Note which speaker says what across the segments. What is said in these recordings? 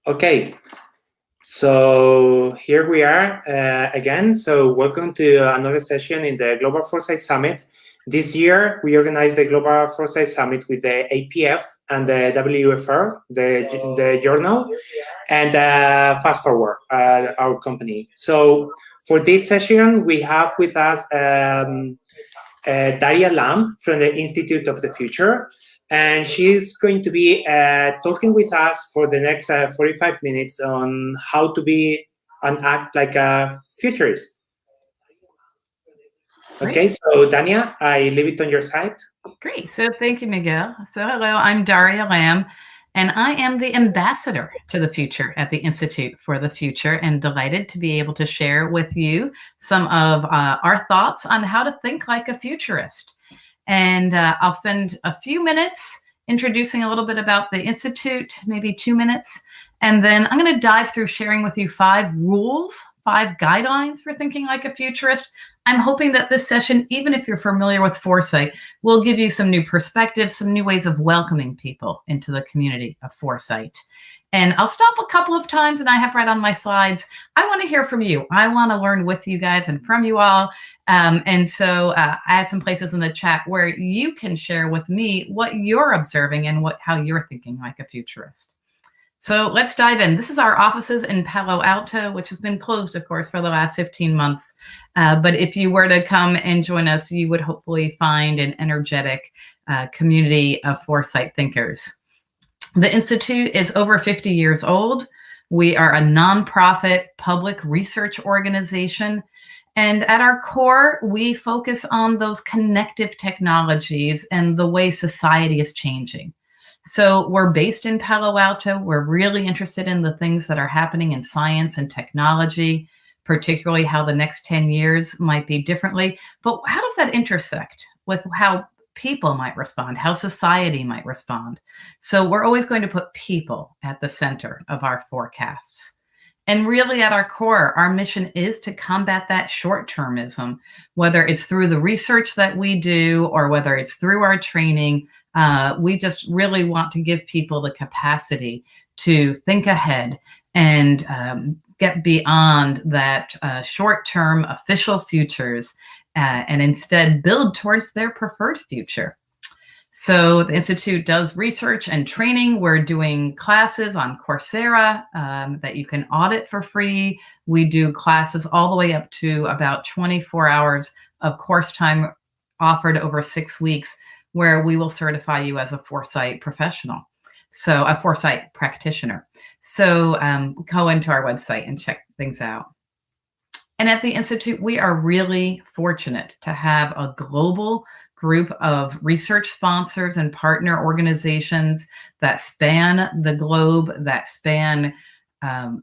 Speaker 1: Okay, so here we are again. So welcome to another session in the Global Foresight Summit. This year, we organized the Global Foresight Summit with the APF and the WFR, the journal, and Fast Forward, our company. So for this session, we have with us Daria Lamb from the Institute of the Future. And she's going to be talking with us for the next 45 minutes on how to be and act like a futurist. Okay, so Dania, I leave it on your side.
Speaker 2: Great. So thank you, Miguel. So hello, I'm Daria Lamb, and I am the ambassador to the future at the Institute for the Future, and delighted to be able to share with you some of our thoughts on how to think like a futurist. And I'll spend a few minutes introducing a little bit about the Institute, maybe 2 minutes. And then I'm going to dive through sharing with you 5 rules, 5 guidelines for thinking like a futurist. I'm hoping that this session, even if you're familiar with foresight, will give you some new perspectives, some new ways of welcoming people into the community of foresight. And I'll stop a couple of times, and I have right on my slides, I want to hear from you. I want to learn with you guys and from you all. And so I have some places in the chat where you can share with me what you're observing and how you're thinking like a futurist. So let's dive in. This is our offices in Palo Alto, which has been closed, of course, for the last 15 months. But if you were to come and join us, you would hopefully find an energetic community of foresight thinkers. The Institute is over 50 years old. We are a nonprofit public research organization. And at our core, we focus on those connective technologies and the way society is changing. So we're based in Palo Alto. We're really interested in the things that are happening in science and technology, particularly how the next 10 years might be differently. But how does that intersect with how people might respond, how society might respond? So we're always going to put people at the center of our forecasts. And really at our core, our mission is to combat that short-termism, whether it's through the research that we do or whether it's through our training. We just really want to give people the capacity to think ahead and get beyond that short-term official futures and instead build towards their preferred future. So the Institute does research and training. We're doing classes on Coursera that you can audit for free. We do classes all the way up to about 24 hours of course time offered over 6 weeks, where we will certify you as a foresight professional, so a foresight practitioner. So go into our website and check things out. And at the Institute, we are really fortunate to have a global group of research sponsors and partner organizations that span the globe, that span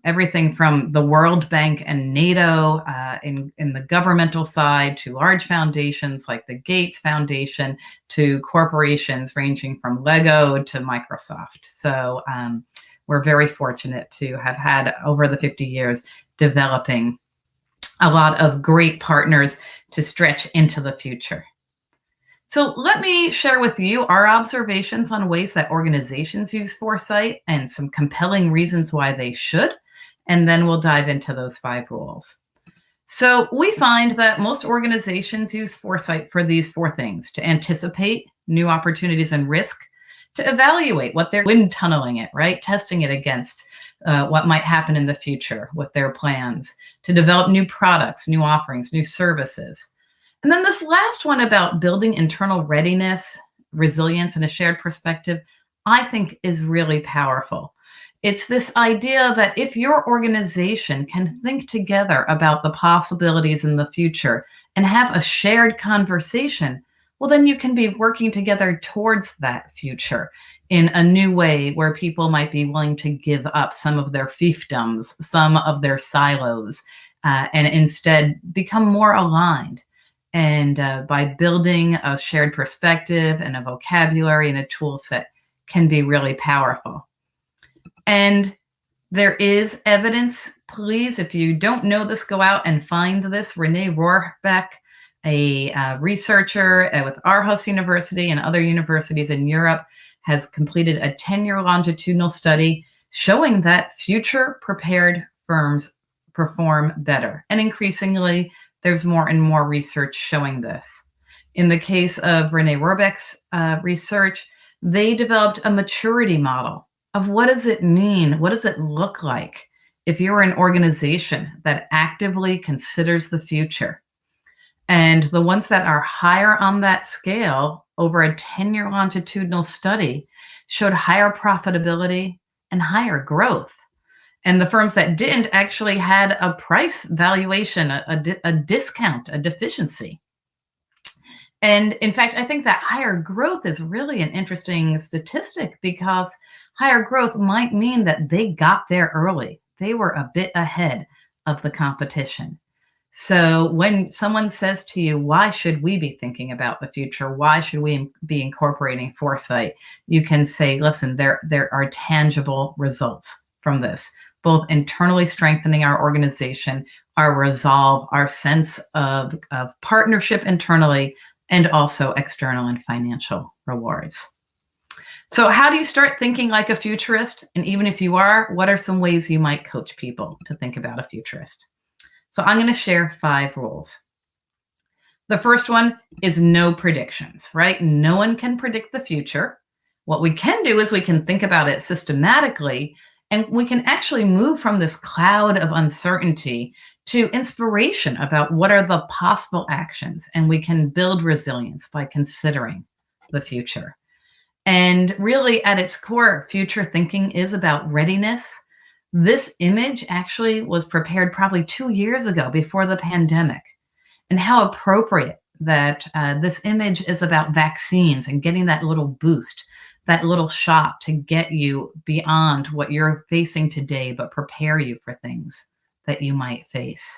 Speaker 2: everything from the World Bank and NATO in the governmental side to large foundations like the Gates Foundation to corporations ranging from Lego to Microsoft. So we're very fortunate to have had over the 50 years developing a lot of great partners to stretch into the future. So let me share with you our observations on ways that organizations use foresight and some compelling reasons why they should, and then we'll dive into those 5 rules. So we find that most organizations use foresight for these 4 things: to anticipate new opportunities and risk, to evaluate what they're wind tunneling it, right? Testing it against what might happen in the future with their plans, to develop new products, new offerings, new services. And then this last one about building internal readiness, resilience, and a shared perspective, I think is really powerful. It's this idea that if your organization can think together about the possibilities in the future and have a shared conversation, well, then you can be working together towards that future in a new way where people might be willing to give up some of their fiefdoms, some of their silos, and instead become more aligned. And by building a shared perspective and a vocabulary and a tool set can be really powerful. And there is evidence. Please, if you don't know this, go out and find this. Renee Rohrbeck, a researcher with Aarhus University and other universities in Europe, has completed a 10-year longitudinal study showing that future-prepared firms perform better. And increasingly, there's more and more research showing this. In the case of Renee Rohrbeck's research, they developed a maturity model of what does it mean? What does it look like if you're an organization that actively considers the future? And the ones that are higher on that scale over a 10-year longitudinal study showed higher profitability and higher growth. And the firms that didn't actually had a price valuation, a discount, a deficiency. And in fact, I think that higher growth is really an interesting statistic because higher growth might mean that they got there early. They were a bit ahead of the competition. So when someone says to you, why should we be thinking about the future? Why should we be incorporating foresight? You can say, listen, there are tangible results from this, both internally strengthening our organization, our resolve, our sense of partnership internally, and also external and financial rewards. So how do you start thinking like a futurist? And even if you are, what are some ways you might coach people to think about a futurist? So I'm going to share 5 rules. The first one is no predictions, right? No one can predict the future. What we can do is we can think about it systematically, and we can actually move from this cloud of uncertainty to inspiration about what are the possible actions, and we can build resilience by considering the future. And really at its core, future thinking is about readiness. This image actually was prepared probably 2 years ago before the pandemic. And how appropriate that this image is about vaccines and getting that little boost, that little shot to get you beyond what you're facing today, but prepare you for things that you might face.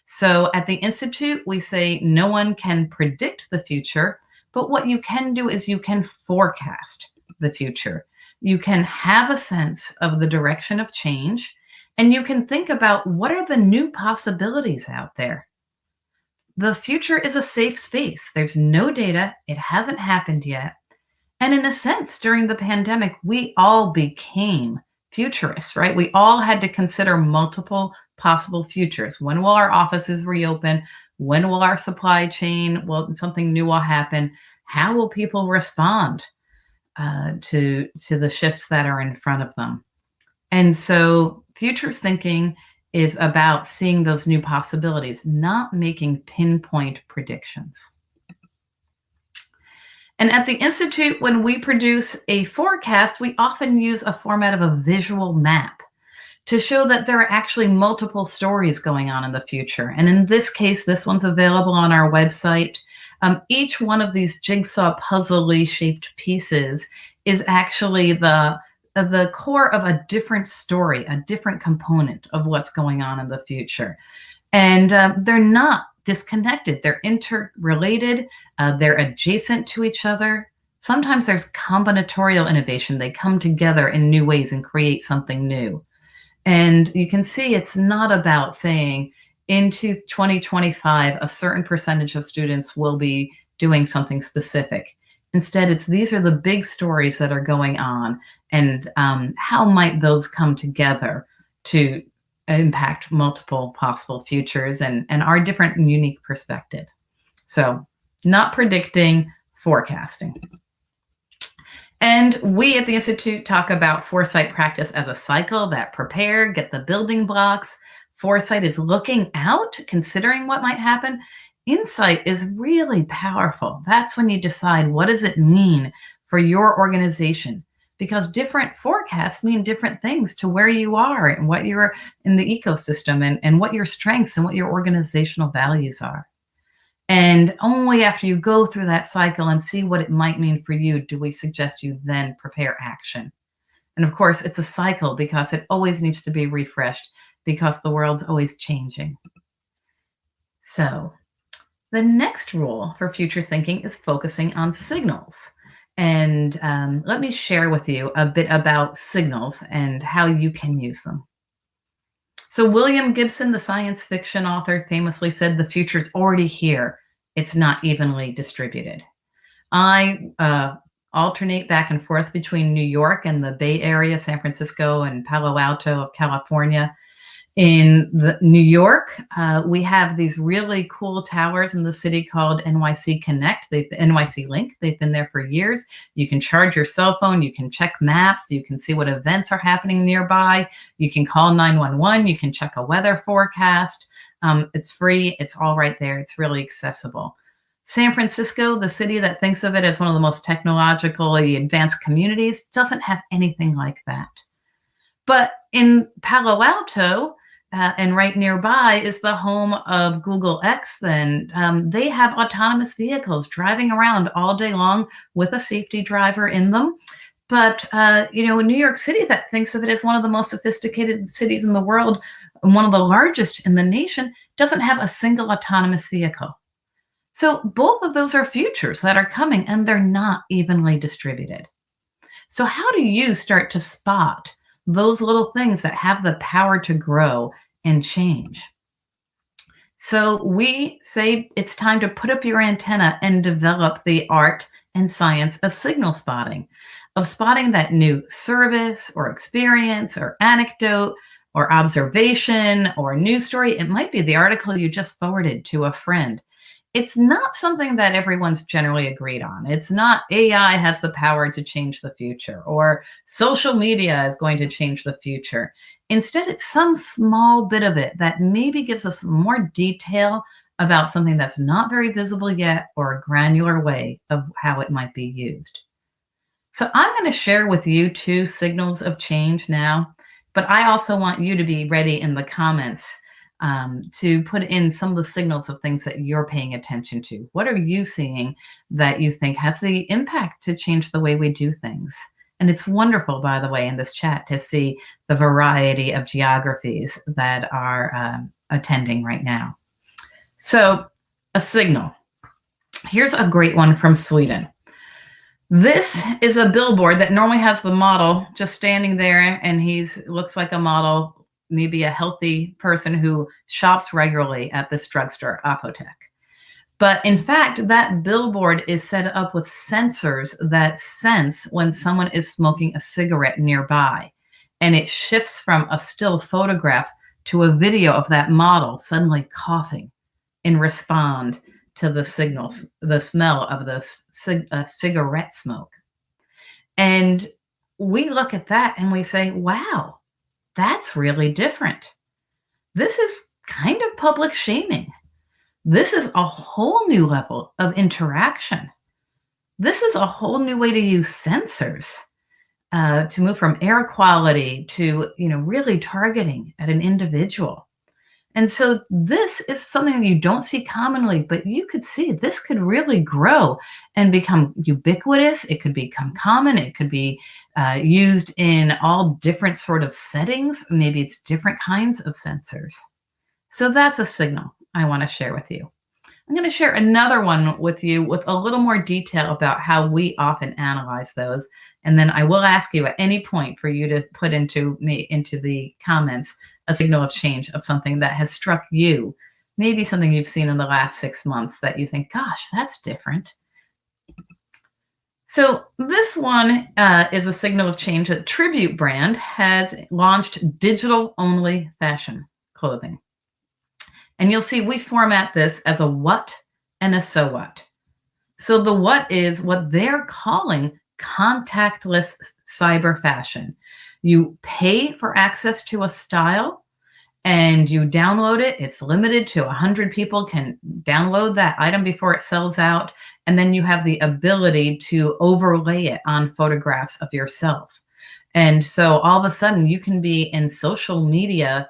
Speaker 2: So at the Institute, we say no one can predict the future, but what you can do is you can forecast the future. You can have a sense of the direction of change, and you can think about what are the new possibilities out there. The future is a safe space. There's no data. It hasn't happened yet. And in a sense, during the pandemic, we all became futurists, right? We all had to consider multiple possible futures. When will our offices reopen? When will our supply chain, well, something new will happen? How will people respond to the shifts that are in front of them? And so futures thinking is about seeing those new possibilities, not making pinpoint predictions. And at the Institute, when we produce a forecast, we often use a format of a visual map to show that there are actually multiple stories going on in the future. And in this case, this one's available on our website. Each one of these jigsaw puzzle-y shaped pieces is actually the core of a different story, a different component of what's going on in the future. And they're not disconnected. They're interrelated. They're adjacent to each other. Sometimes there's combinatorial innovation. They come together in new ways and create something new. And you can see it's not about saying into 2025, a certain percentage of students will be doing something specific. Instead, it's these are the big stories that are going on, and how might those come together to impact multiple possible futures and our different and unique perspective. So not predicting, forecasting. And we at the Institute talk about foresight practice as a cycle that prepare, get the building blocks. Foresight is looking out, considering what might happen. Insight is really powerful. That's when you decide what does it mean for your organization because different forecasts mean different things to where you are and what you're in the ecosystem and what your strengths and what your organizational values are. And only after you go through that cycle and see what it might mean for you do we suggest you then prepare action. And of course, it's a cycle because it always needs to be refreshed because the world's always changing. So the next rule for future thinking is focusing on signals. And let me share with you a bit about signals and how you can use them. So William Gibson, the science fiction author, famously said, "The future's already here. It's not evenly distributed." I alternate back and forth between New York and the Bay Area, San Francisco and Palo Alto of California. In New York, we have these really cool towers in the city called NYC Connect. NYC Link. They've been there for years. You can charge your cell phone. You can check maps. You can see what events are happening nearby. You can call 911. You can check a weather forecast. It's free. It's all right there. It's really accessible. San Francisco, the city that thinks of it as one of the most technologically advanced communities, doesn't have anything like that. But in Palo Alto, and right nearby is the home of Google X. Then they have autonomous vehicles driving around all day long with a safety driver in them. But in New York City, that thinks of it as one of the most sophisticated cities in the world, and one of the largest in the nation, doesn't have a single autonomous vehicle. So both of those are futures that are coming, and they're not evenly distributed. So how do you start to spot those little things that have the power to grow and change? So we say it's time to put up your antenna and develop the art and science of signal spotting, of spotting that new service or experience or anecdote or observation or news story. It might be the article you just forwarded to a friend. It's not something that everyone's generally agreed on. It's not AI has the power to change the future or social media is going to change the future. Instead, it's some small bit of it that maybe gives us more detail about something that's not very visible yet or a granular way of how it might be used. So I'm going to share with you 2 signals of change now, but I also want you to be ready in the comments to put in some of the signals of things that you're paying attention to. What are you seeing that you think has the impact to change the way we do things? And it's wonderful, by the way, in this chat to see the variety of geographies that are attending right now. So a signal. Here's a great one from Sweden. This is a billboard that normally has the model just standing there, and looks like a model, maybe a healthy person who shops regularly at this drugstore, Apotek. But in fact, that billboard is set up with sensors that sense when someone is smoking a cigarette nearby. And it shifts from a still photograph to a video of that model suddenly coughing in response to the signals, the smell of the cigarette smoke. And we look at that and we say, wow, that's really different. This is kind of public shaming. This is a whole new level of interaction. This is a whole new way to use sensors to move from air quality to, really targeting at an individual. And so this is something you don't see commonly, but you could see this could really grow and become ubiquitous. It could become common. It could be used in all different sort of settings. Maybe it's different kinds of sensors. So that's a signal I want to share with you. I'm going to share another one with you with a little more detail about how we often analyze those. And then I will ask you at any point for you to put into the comments a signal of change of something that has struck you, maybe something you've seen in the last 6 months that you think, gosh, that's different. So this one is a signal of change that Tribute brand has launched digital-only fashion clothing. And you'll see we format this as a what and a so what. So the what is what they're calling contactless cyber fashion. You pay for access to a style, and you download it. It's limited to 100 people can download that item before it sells out. And then you have the ability to overlay it on photographs of yourself. And so all of a sudden you can be in social media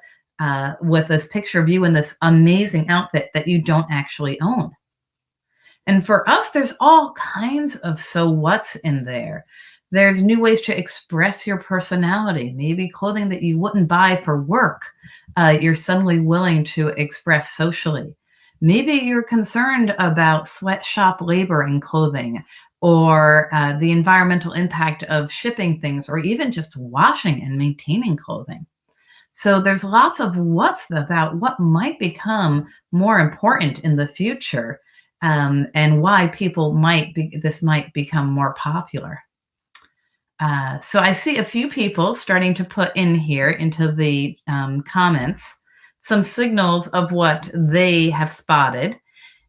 Speaker 2: with this picture of you in this amazing outfit that you don't actually own. And for us, there's all kinds of so what's in there. There's new ways to express your personality, maybe clothing that you wouldn't buy for work. You're suddenly willing to express socially. Maybe you're concerned about sweatshop labor in clothing, or the environmental impact of shipping things, or even just washing and maintaining clothing. So there's lots of what's about what might become more important in the future, and why this might become more popular. So I see a few people starting to put in here into the comments some signals of what they have spotted.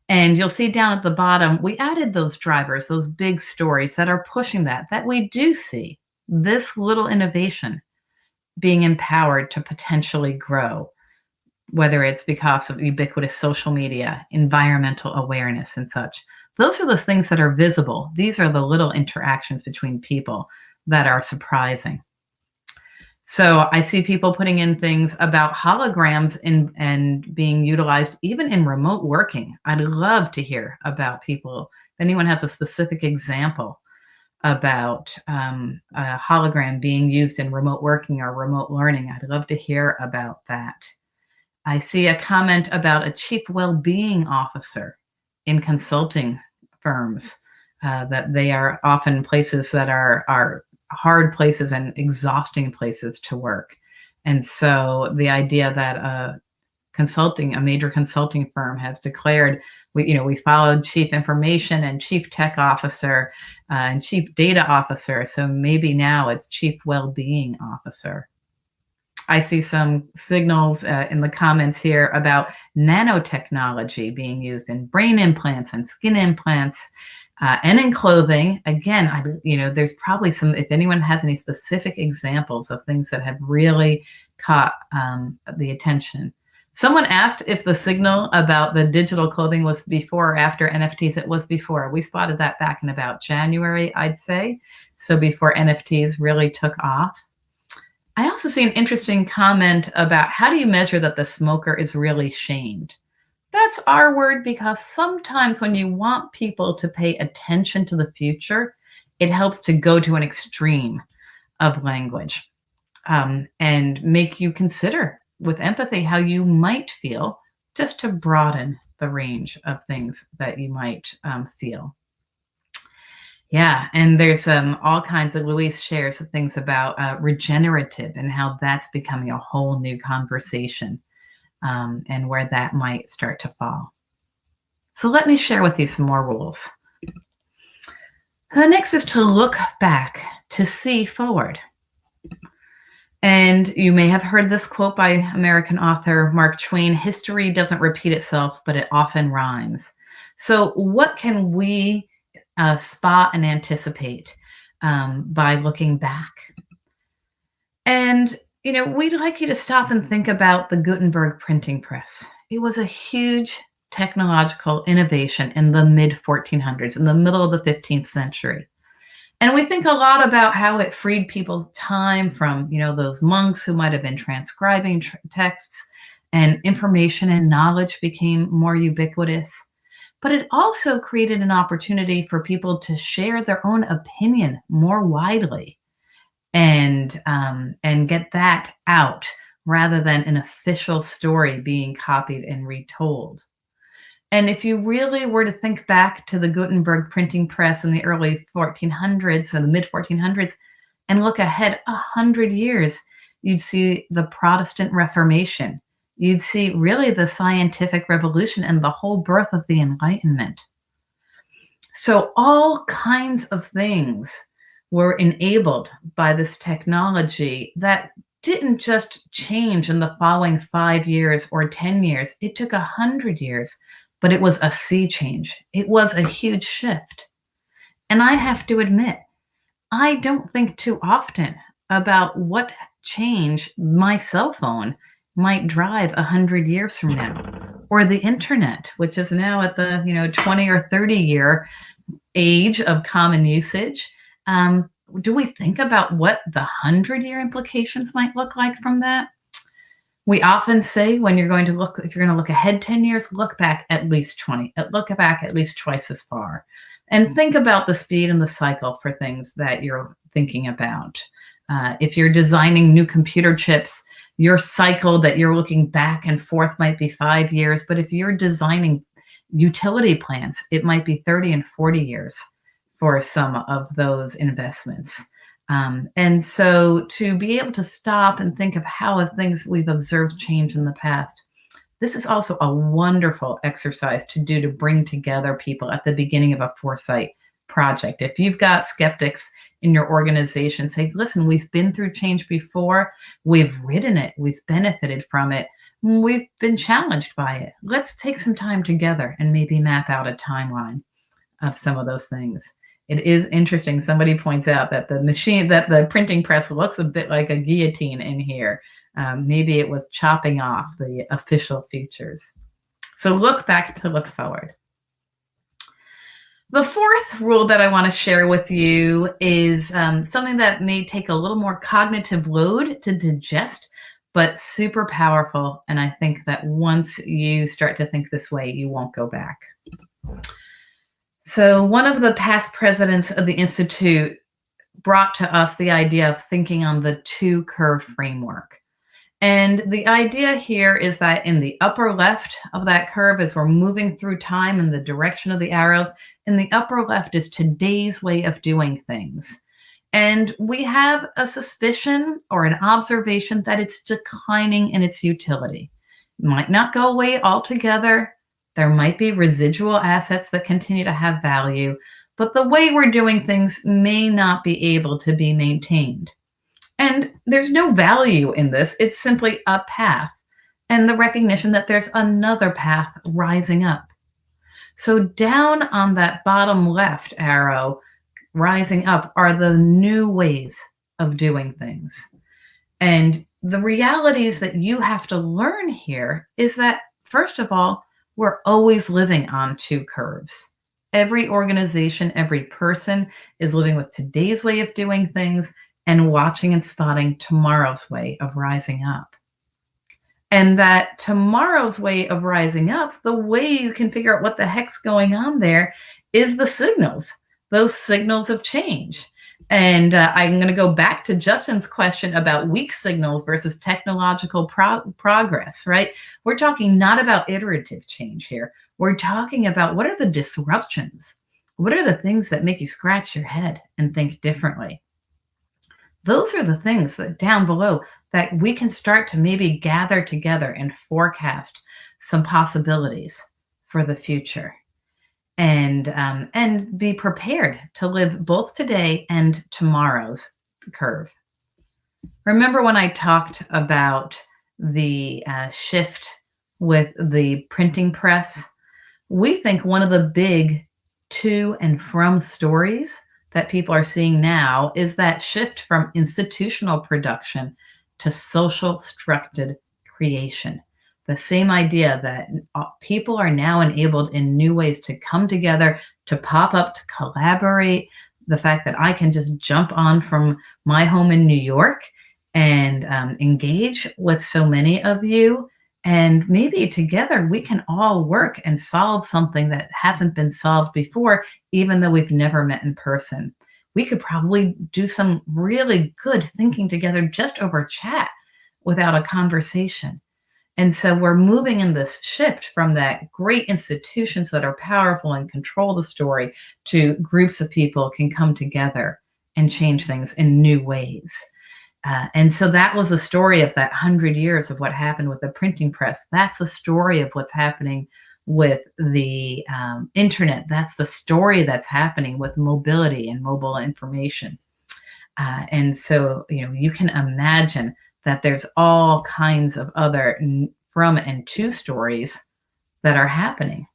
Speaker 2: And you'll see down at the bottom, we added those drivers, those big stories that are pushing that we do see this little innovation being empowered to potentially grow, whether it's because of ubiquitous social media, environmental awareness, and such. Those are the things that are visible. These are the little interactions between people that are surprising. So I see people putting in things about holograms and being utilized even in remote working. I'd love to hear about people. If anyone has a specific example about a hologram being used in remote working or remote learning, I'd love to hear about that. I see a comment about a chief well-being officer in consulting firms, that they are often places that are hard places and exhausting places to work. And so the idea that a major consulting firm has declared, we followed chief information and chief tech officer and chief data officer. So maybe now it's chief well-being officer. I see some signals in the comments here about nanotechnology being used in brain implants and skin implants, and in clothing. Again, there's probably some, if anyone has any specific examples of things that have really caught the attention. Someone asked if the signal about the digital clothing was before or after NFTs. It was before. We spotted that back in about January, I'd say. So before NFTs really took off. I also see an interesting comment about how do you measure that the smoker is really shamed? That's our word, because sometimes when you want people to pay attention to the future, it helps to go to an extreme of language, and make you consider with empathy how you might feel, just to broaden the range of things that you might feel. Yeah, and there's all kinds of, Luis shares things about regenerative and how that's becoming a whole new conversation, and where that might start to fall. So let me share with you some more rules. The next is to look back, to see forward. And you may have heard this quote by American author Mark Twain: history doesn't repeat itself, but it often rhymes. So what can we spot and anticipate by looking back? And we'd like you to stop and think about the Gutenberg printing press. It was a huge technological innovation in the mid-1400s, in the middle of the 15th century. And we think a lot about how it freed people's time from, those monks who might have been transcribing texts, and information and knowledge became more ubiquitous. But it also created an opportunity for people to share their own opinion more widely, and get that out, rather than an official story being copied and retold. And if you really were to think back to the Gutenberg printing press in the early 1400s and the mid 1400s, and look ahead 100 years, you'd see the Protestant Reformation. You'd see really the scientific revolution and the whole birth of the Enlightenment. So all kinds of things were enabled by this technology that didn't just change in the following 5 years or 10 years. It took 100 years, but it was a sea change. It was a huge shift. And I have to admit, I don't think too often about what change my cell phone might drive 100 years from now, or the internet, which is now at the 20 or 30 year age of common usage. Do we think about what the 100-year implications might look like from that? We often say when you're going to look, if you're going to look ahead 10 years, look back at least 20, look back at least twice as far. And think about the speed and the cycle for things that you're thinking about. If you're designing new computer chips, your cycle that you're looking back and forth might be 5 years. But if you're designing utility plants, it might be 30 and 40 years for some of those investments. And so to be able to stop and think of how things we've observed change in the past, this is also a wonderful exercise to do to bring together people at the beginning of a foresight project. If you've got skeptics in your organization, say, listen, we've been through change before, we've ridden it, we've benefited from it, we've been challenged by it. Let's take some time together and maybe map out a timeline of some of those things. It is interesting. Somebody points out that the printing press looks a bit like a guillotine in here. Maybe it was chopping off the official futures. So look back to look forward. The fourth rule that I want to share with you is something that may take a little more cognitive load to digest, but super powerful. And I think that once you start to think this way, you won't go back. So one of the past presidents of the Institute brought to us the idea of thinking on the two-curve framework. And the idea here is that in the upper left of that curve, as we're moving through time in the direction of the arrows, in the upper left is today's way of doing things. And we have a suspicion or an observation that it's declining in its utility. It might not go away altogether. There might be residual assets that continue to have value, but the way we're doing things may not be able to be maintained. And there's no value in this. It's simply a path and the recognition that there's another path rising up. So down on that bottom left arrow, rising up, are the new ways of doing things. And the realities that you have to learn here is that, first of all, we're always living on two curves. Every organization, every person is living with today's way of doing things and watching and spotting tomorrow's way of rising up. And that tomorrow's way of rising up, the way you can figure out what the heck's going on there is the signals, those signals of change. And I'm going to go back to Justin's question about weak signals versus technological progress, right? We're talking not about iterative change here. We're talking about what are the disruptions? What are the things that make you scratch your head and think differently? Those are the things that down below that we can start to maybe gather together and forecast some possibilities for the future. And be prepared to live both today and tomorrow's curve. Remember when I talked about the shift with the printing press? We think one of the big to and from stories that people are seeing now is that shift from institutional production to social structured creation. The same idea that people are now enabled in new ways to come together, to pop up, to collaborate. The fact that I can just jump on from my home in New York and engage with so many of you. And maybe together we can all work and solve something that hasn't been solved before, even though we've never met in person. We could probably do some really good thinking together just over chat without a conversation. And so we're moving in this shift from that great institutions that are powerful and control the story to groups of people can come together and change things in new ways. And so that was the story of that 100 years of what happened with the printing press. That's the story of what's happening with the internet. That's the story that's happening with mobility and mobile information. And so, you can imagine that there's all kinds of other from and to stories that are happening.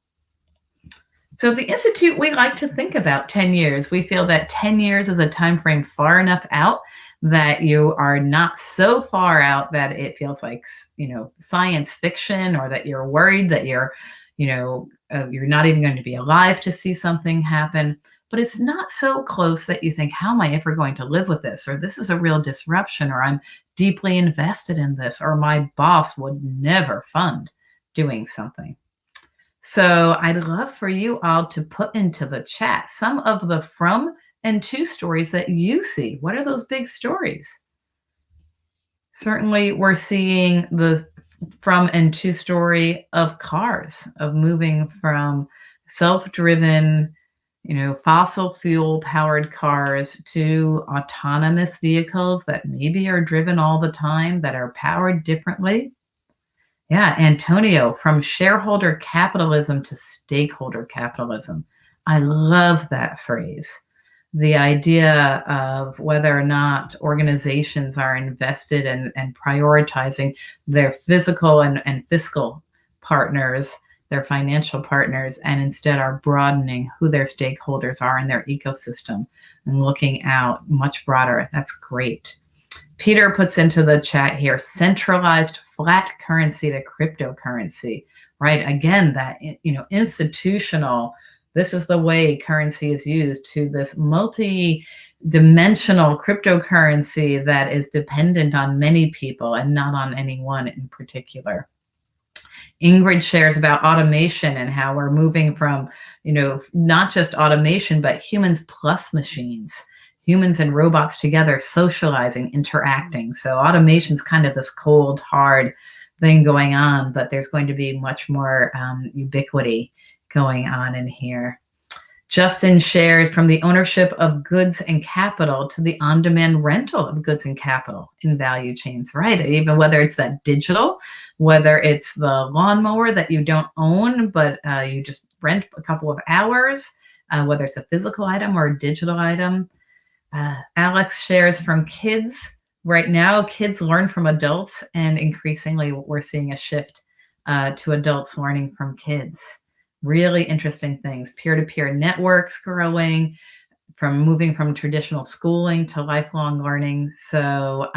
Speaker 2: So So the Institute, we like to think about 10 years. We feel that 10 years is a time frame far enough out that you are not so far out that it feels like, science fiction, or that you're worried that you're not even going to be alive to see something happen. But it's not so close that you think, how am I ever going to live with this? Or this is a real disruption, or I'm deeply invested in this, or my boss would never fund doing something. So I'd love for you all to put into the chat some of the from and to stories that you see. What are those big stories? Certainly, we're seeing the from and to story of cars, of moving from self-driven, fossil fuel powered cars to autonomous vehicles that maybe are driven all the time, that are powered differently. Yeah, Antonio, from shareholder capitalism to stakeholder capitalism. I love that phrase. The idea of whether or not organizations are invested in and prioritizing their physical and fiscal partners, their financial partners, and instead are broadening who their stakeholders are in their ecosystem and looking out much broader. That's great. Peter puts into the chat here, centralized flat currency to cryptocurrency, right? Again, that, institutional, this is the way currency is used, to this multi-dimensional cryptocurrency that is dependent on many people and not on any one in particular. Ingrid shares about automation and how we're moving from, not just automation, but humans plus machines. Humans and robots together, socializing, interacting. So automation's kind of this cold, hard thing going on, but there's going to be much more ubiquity going on in here. Justin shares from the ownership of goods and capital to the on-demand rental of goods and capital in value chains, right? Even whether it's that digital, whether it's the lawnmower that you don't own, but you just rent a couple of hours, whether it's a physical item or a digital item. Alex shares from kids. Right now, kids learn from adults, and increasingly we're seeing a shift to adults learning from kids. Really interesting things. Peer-to-peer networks growing, moving from traditional schooling to lifelong learning. So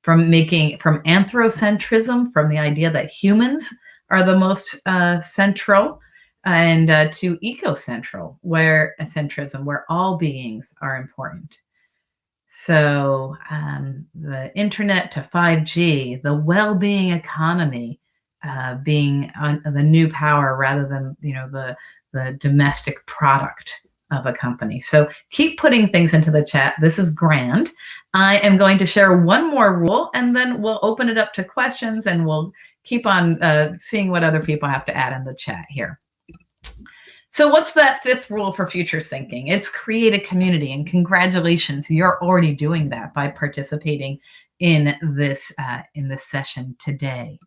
Speaker 2: from anthropocentrism, from the idea that humans are the most central, and to ecocentral, where all beings are important. So the internet to 5G, the well-being economy being the new power rather than the domestic product of a company. So keep putting things into the chat. This is grand. I am going to share one more rule, and then we'll open it up to questions, and we'll keep on seeing what other people have to add in the chat here. So what's that fifth rule for futures thinking? It's create a community, and congratulations, you're already doing that by participating in this session today.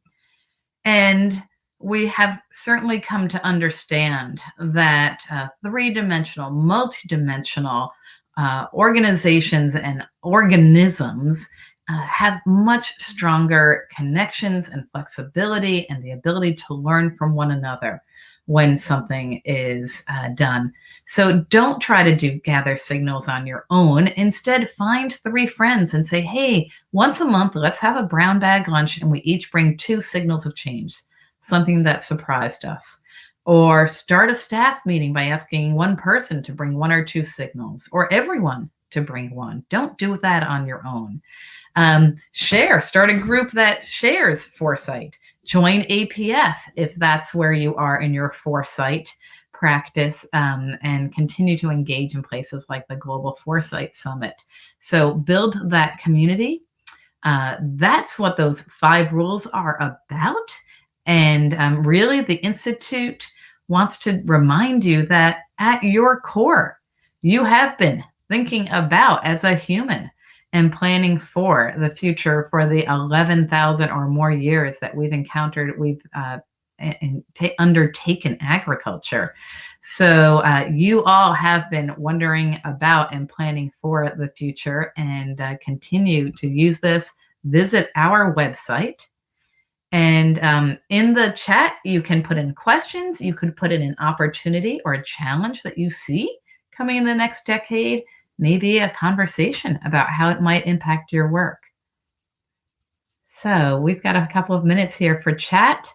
Speaker 2: And we have certainly come to understand that three-dimensional, multidimensional organizations and organisms have much stronger connections and flexibility and the ability to learn from one another when something is done. So don't try to gather signals on your own. Instead, find 3 friends and say, hey, once a month, let's have a brown bag lunch and we each bring 2 signals of change, something that surprised us. Or start a staff meeting by asking one person to bring 1 or 2 signals, or everyone to bring 1. Don't do that on your own. Start a group that shares foresight. Join APF if that's where you are in your foresight practice, and continue to engage in places like the Global Foresight Summit. So build that community. That's what those 5 rules are about. And really, the Institute wants to remind you that at your core, you have been thinking about as a human and planning for the future for the 11,000 or more years that we've undertaken agriculture. So you all have been wondering about and planning for the future, and continue to use this. Visit our website And in the chat, you can put in questions. You could put in an opportunity or a challenge that you see coming in the next decade, maybe a conversation about how it might impact your work. So we've got a couple of minutes here for chat.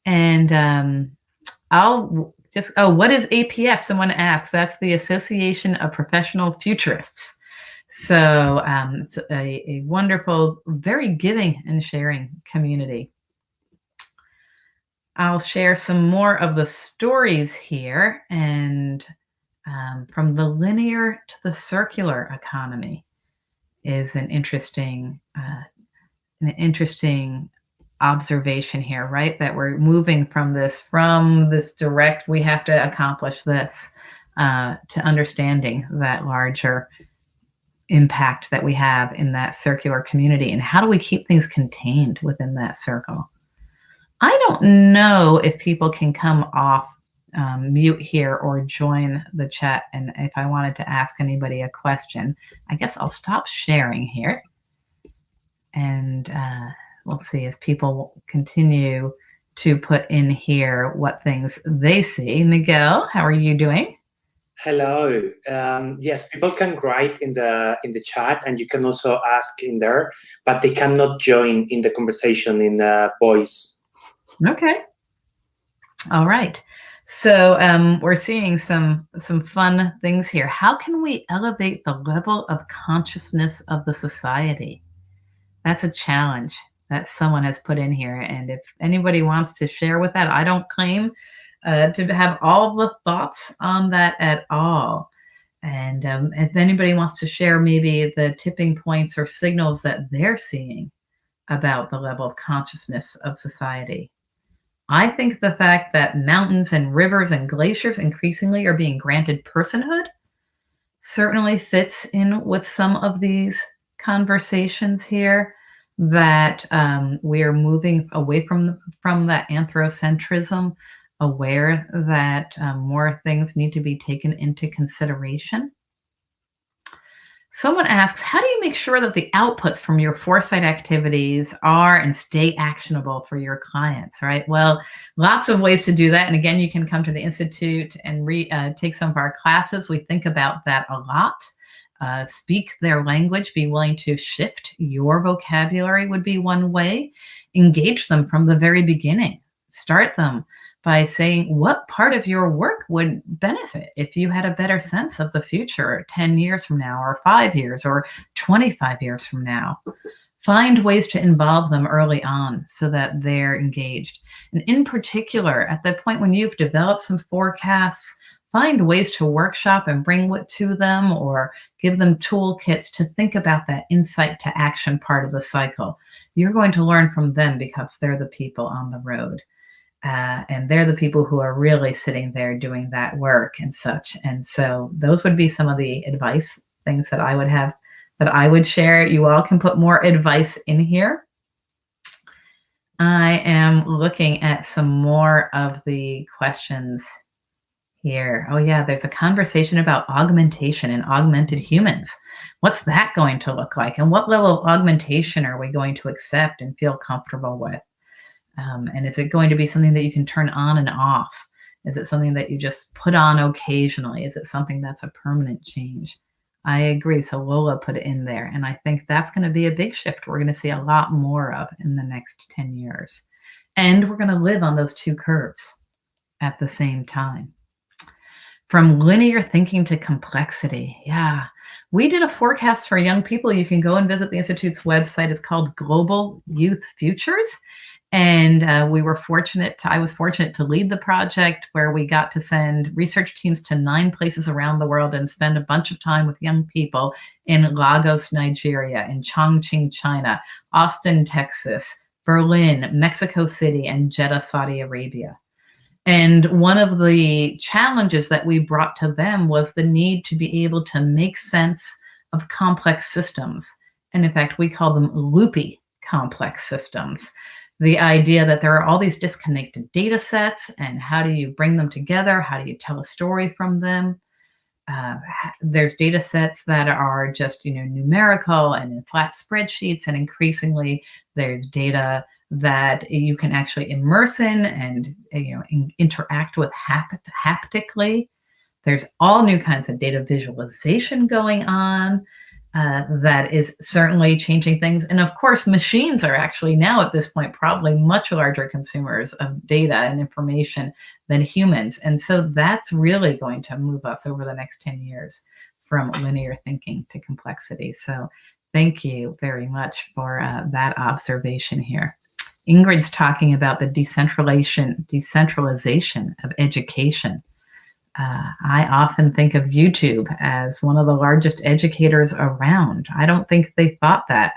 Speaker 2: And I'll just, oh, what is APF? Someone asks. That's the Association of Professional Futurists. So it's a wonderful, very giving and sharing community. I'll share some more of the stories here, and from the linear to the circular economy is an interesting observation here, right? That we're moving from this direct, we have to accomplish this, to understanding that larger impact that we have in that circular community, and how do we keep things contained within that circle. I don't know if people can come off mute here or join the chat. And if I wanted to ask anybody a question, I guess I'll stop sharing here. And we'll see as people continue to put in here what things they see. Miguel, how are you doing?
Speaker 1: Hello. Yes, people can write in the chat, and you can also ask in there, but they cannot join in the conversation in voice.
Speaker 2: Okay. All right. So we're seeing some fun things here. How can we elevate the level of consciousness of the society? That's a challenge that someone has put in here. And if anybody wants to share with that, I don't claim to have all the thoughts on that at all. And if anybody wants to share maybe the tipping points or signals that they're seeing about the level of consciousness of society. I think the fact that mountains and rivers and glaciers increasingly are being granted personhood certainly fits in with some of these conversations here, that we are moving away from that anthropocentrism, aware that more things need to be taken into consideration. Someone asks, how do you make sure that the outputs from your foresight activities are and stay actionable for your clients, right? Well, lots of ways to do that. And again, you can come to the Institute and take some of our classes. We think about that a lot. Speak their language, be willing to shift your vocabulary would be one way. Engage them from the very beginning. Start them by saying what part of your work would benefit if you had a better sense of the future 10 years from now, or 5 years, or 25 years from now. Find ways to involve them early on so that they're engaged. And in particular, at the point when you've developed some forecasts, find ways to workshop and bring what to them, or give them toolkits to think about that insight to action part of the cycle. You're going to learn from them because they're the people on the road. And they're the people who are really sitting there doing that work and such. And so those would be some of the advice things that I would have, that I would share. You all can put more advice in here. I am looking at some more of the questions here. Oh yeah, there's a conversation about augmentation and augmented humans. What's that going to look like? And what level of augmentation are we going to accept and feel comfortable with? And is it going to be something that you can turn on and off? Is it something that you just put on occasionally? Is it something that's a permanent change? I agree. So Lola put it in there. And I think that's going to be a big shift we're going to see a lot more of in the next 10 years. And we're going to live on those two curves at the same time. From linear thinking to complexity. Yeah. We did a forecast for young people. You can go and visit the Institute's website. It's called Global Youth Futures. And I was fortunate to lead the project, where we got to send research teams to 9 places around the world and spend a bunch of time with young people in Lagos, Nigeria, in Chongqing, China, Austin, Texas, Berlin, Mexico City, and Jeddah, Saudi Arabia. And one of the challenges that we brought to them was the need to be able to make sense of complex systems. And in fact, we call them loopy complex systems. The idea that there are all these disconnected data sets, and how do you bring them together? How do you tell a story from them? There's data sets that are just, numerical and in flat spreadsheets, and increasingly there's data that you can actually immerse in and interact with haptically. There's all new kinds of data visualization going on that is certainly changing things. And of course, machines are actually now at this point probably much larger consumers of data and information than humans. And so that's really going to move us over the next 10 years from linear thinking to complexity. So thank you very much for that observation here. Ingrid's talking about the decentralization of education. I often think of YouTube as one of the largest educators around. I don't think they thought that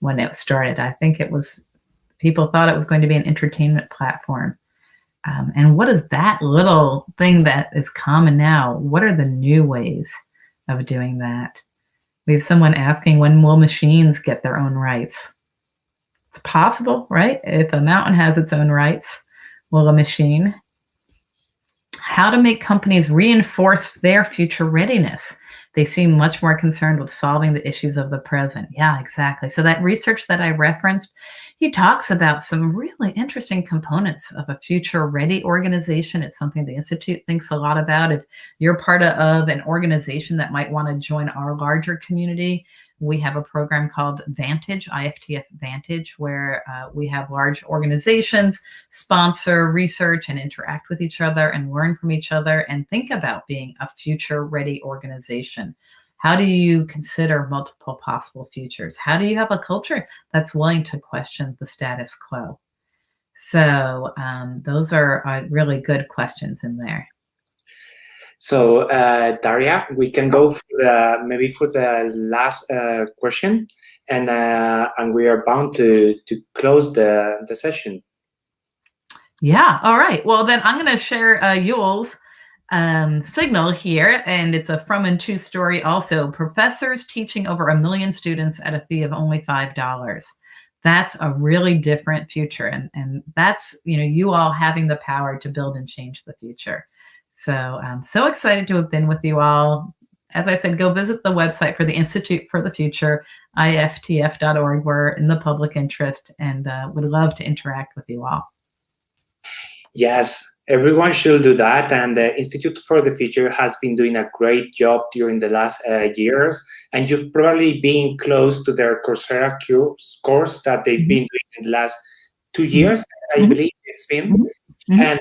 Speaker 2: when it started. I think people thought it was going to be an entertainment platform. And what is that little thing that is common now? What are the new ways of doing that? We have someone asking, when will machines get their own rights? It's possible, right? If a mountain has its own rights, will a machine? How to make companies reinforce their future readiness. They seem much more concerned with solving the issues of the present. Yeah, exactly. So that research that I referenced, he talks about some really interesting components of a future-ready organization. It's something the Institute thinks a lot about. If you're part of an organization that might want to join our larger community, we have a program called Vantage, IFTF Vantage, where we have large organizations sponsor research and interact with each other and learn from each other and think about being a future-ready organization. How do you consider multiple possible futures? How do you have a culture that's willing to question the status quo? So those are really good questions in there.
Speaker 1: So, Daria, we can go for maybe for the last question, and we are bound to close the session.
Speaker 2: Yeah. All right. Well, then I'm going to share Yule's signal here, and it's a from and to story also. Professors teaching over 1 million students at a fee of only $5. That's a really different future, and that's you all having the power to build and change the future. So I'm so excited to have been with you all. As I said, go visit the website for the Institute for the Future, iftf.org. We're in the public interest and would love to interact with you all.
Speaker 1: Yes, everyone should do that. And the Institute for the Future has been doing a great job during the last years. And you've probably been close to their Coursera course that they've been doing in the last 2 years, I believe it's been. And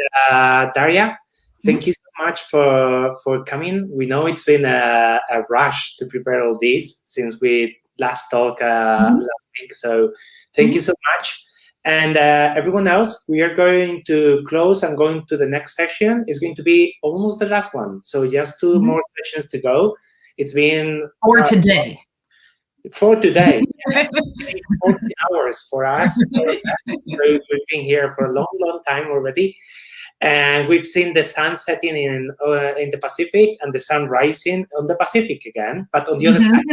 Speaker 1: Daria, thank you so much for coming. We know it's been a rush to prepare all this since we last talked last week. So thank you so much. And everyone else, we are going to close and going to the next section. It's going to be almost the last one. So just 2 more sessions to go. It's been...
Speaker 2: today.
Speaker 1: For today. 40 hours for us. So we've been here for a long, long time already. And we've seen the sun setting in the Pacific and the sun rising on the Pacific again, but on the other side.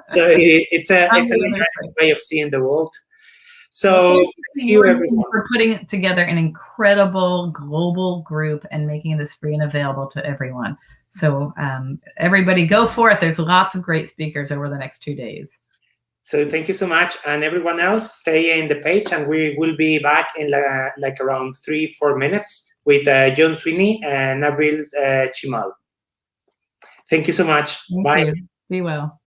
Speaker 1: So it's an interesting way of seeing the world. So thank you, everyone,
Speaker 2: for putting together an incredible global group and making this free and available to everyone. So everybody go forth. There's lots of great speakers over the next 2 days.
Speaker 1: So thank you so much. And everyone else, stay in the page, and we will be back in like around 3-4 minutes with John Sweeney and Avril Chimal. Thank you so much.
Speaker 2: Thank
Speaker 1: Bye.
Speaker 2: you. Be well.